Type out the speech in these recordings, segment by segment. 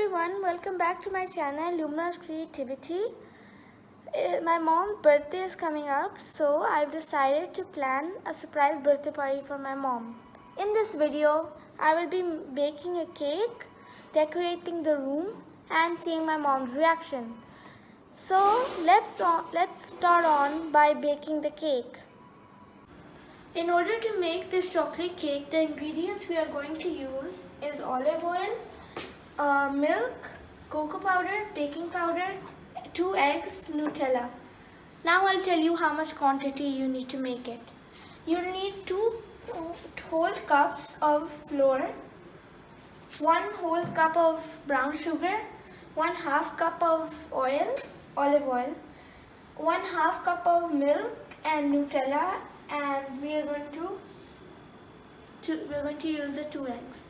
everyone, welcome back to my channel Lumina's Creativity. My mom's birthday is coming up, so I've decided to plan a surprise birthday party for my mom. In this video, I will be baking a cake, decorating the room and seeing my mom's reaction. So let's start on by baking the cake. In order to make this chocolate cake, the ingredients we are going to use is olive oil, milk, cocoa powder, baking powder, 2 eggs, Nutella. Now I'll tell you how much quantity you need to make it. You need 2 whole cups of flour, 1 whole cup of brown sugar, 1/2 cup of olive oil, 1/2 cup of milk and Nutella, and we're going to use the 2 eggs.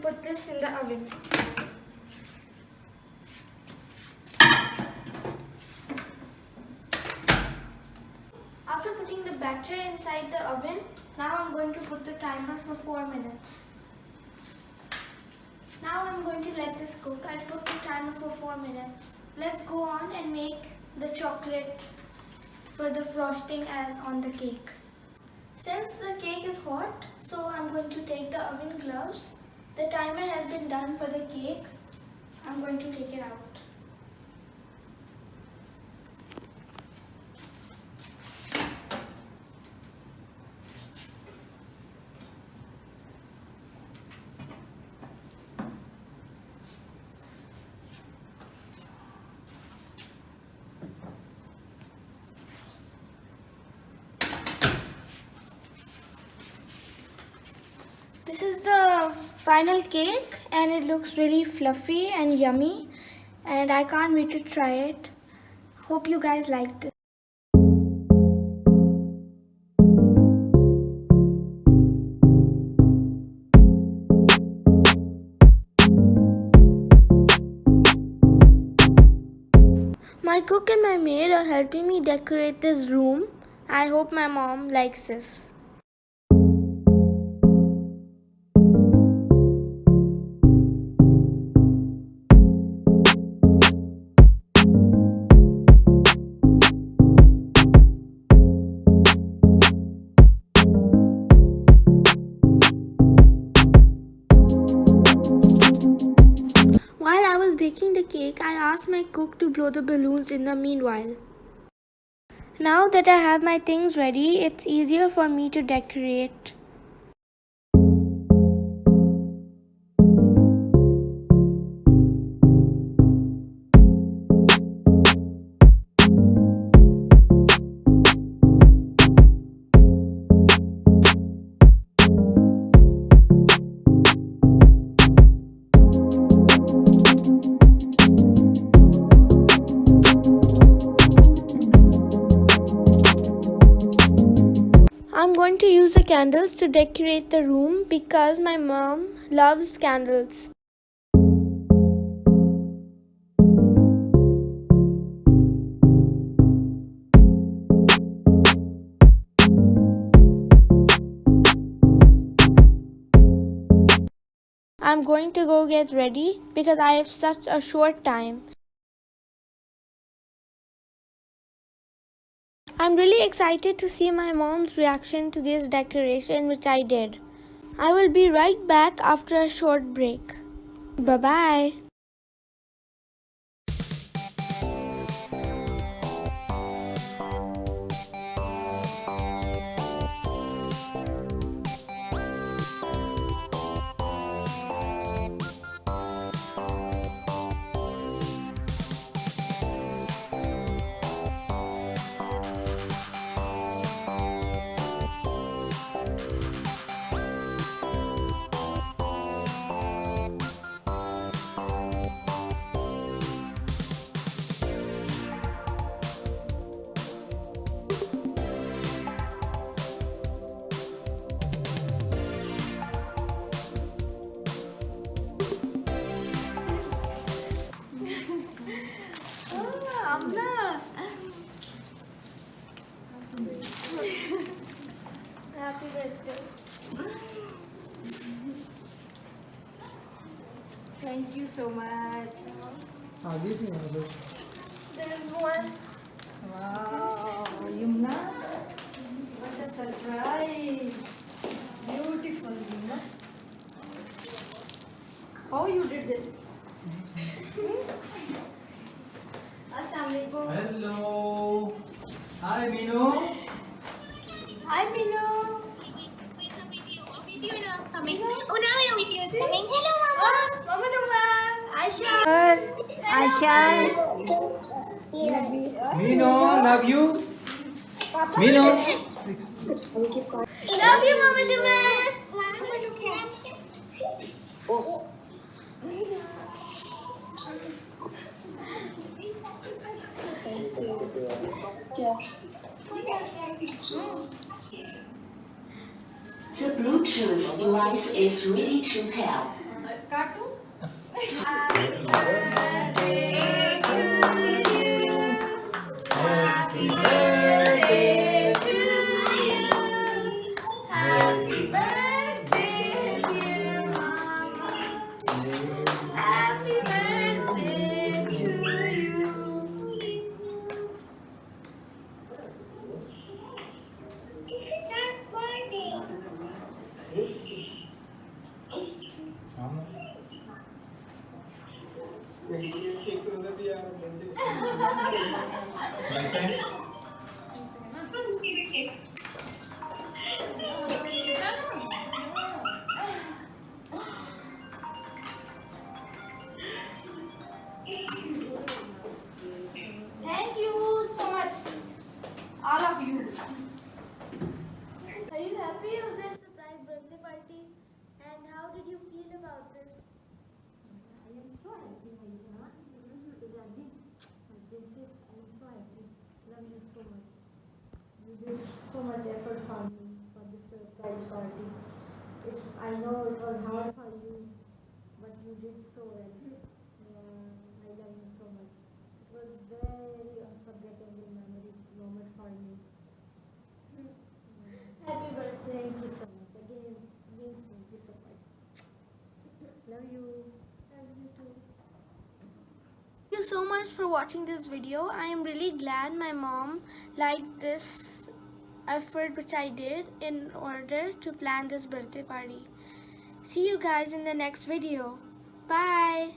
Put this in the oven. After putting the batter inside the oven, now I'm going to put the timer for 4 minutes. Now I'm going to let this cook. I put the timer for 4 minutes. Let's go on and make the chocolate for the frosting as on the cake. Since the cake is hot, so I'm going to take the oven gloves. The timer has been done for the cake. I'm going to take it out. This is the final cake and it looks really fluffy and yummy, and I can't wait to try it. Hope you guys like this. My cook and my maid are helping me decorate this room. I hope my mom likes this. While I was baking the cake, I asked my cook to blow the balloons in the meanwhile. Now that I have my things ready, it's easier for me to decorate. I'm going to use the candles to decorate the room because my mom loves candles. I'm going to go get ready because I have such a short time. I'm really excited to see my mom's reaction to this decoration which I did. I will be right back after a short break. Bye-bye. birthday. Thank you so much. There's one. Wow, Yumna, what a surprise! Beautiful, Yumna. How you did this? Assalamualaikum. Hello. Hi, Minu. Hi, Minu. Video is coming. Oh, now your video is coming. Hello, Mama Duma. Aisha. Aisha. Minu, love you. Minu. Love you, Mama Duma. The Bluetooth device is ready to pair. Cartoon. Happy birthday to you. Happy birthday to you. Happy birthday, dear Mama. Happy birthday to you. Thank you so much, all of you. Are you happy with this surprise birthday party? And how did you feel about this? I am so happy, Bhaiya. Regarding my princess, I am so happy. Love you so much. You did so much effort for me for this surprise party. I know it was hard for you, but you did so well. I love you so much. It was very unforgettable moment for me. Happy birthday. Thank you so much. Again, thank you so much. Love you. Love you too. Thank you so much for watching this video. I am really glad my mom liked this effort which I did in order to plan this birthday party. See you guys in the next video. Bye.